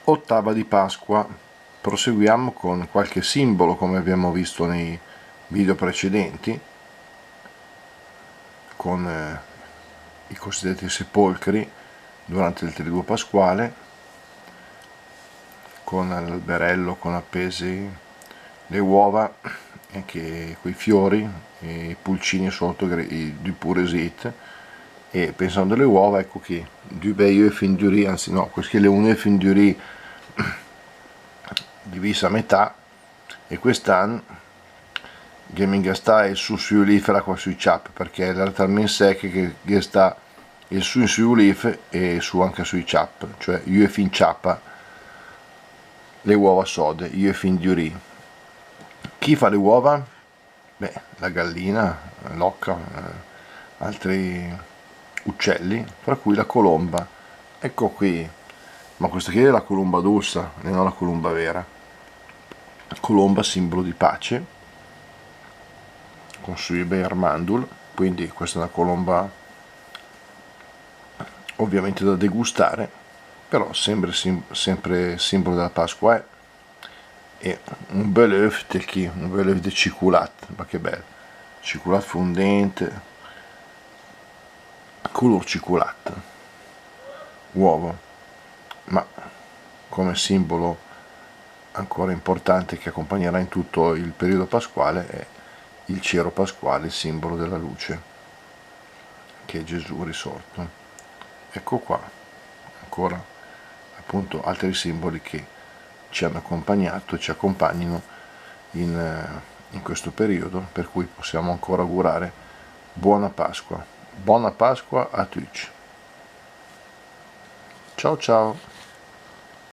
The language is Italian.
Ottava di Pasqua. Proseguiamo con qualche simbolo come abbiamo visto nei video precedenti, con i cosiddetti sepolcri durante il triduo pasquale, con l'alberello con appesi le uova, anche quei fiori, i pulcini sotto di puresit, e pensando alle uova, ecco qui du veio e fin du riz, anzi no, questi le une fin du riz divisa a metà, e quest'anno gaming sta il su ulifera qua sui chap, perché era talmente secche che sta il su in sui ulif e su anche sui chap, cioè io e fin chappa le uova sode, io e fin du riz. Chi fa le uova? Beh, la gallina, l'occa, altri uccelli, fra cui la colomba. Ecco qui, ma questa qui è la colomba d'ursa e non la colomba vera. Colomba simbolo di pace, con sui bei armandul, quindi questa è una colomba ovviamente da degustare, però sempre simbolo della Pasqua. E un bel œuf tel qui, un bel œuf de cicolat, ma che bello, cicolat fondente, color cicolat, uovo, ma come simbolo ancora importante che accompagnerà in tutto il periodo pasquale è il cero pasquale, il simbolo della luce, che è Gesù risorto. Ecco qua, ancora appunto altri simboli che ci hanno accompagnato e ci accompagnano in questo periodo, per cui possiamo ancora augurare buona Pasqua a tutti. Ciao ciao.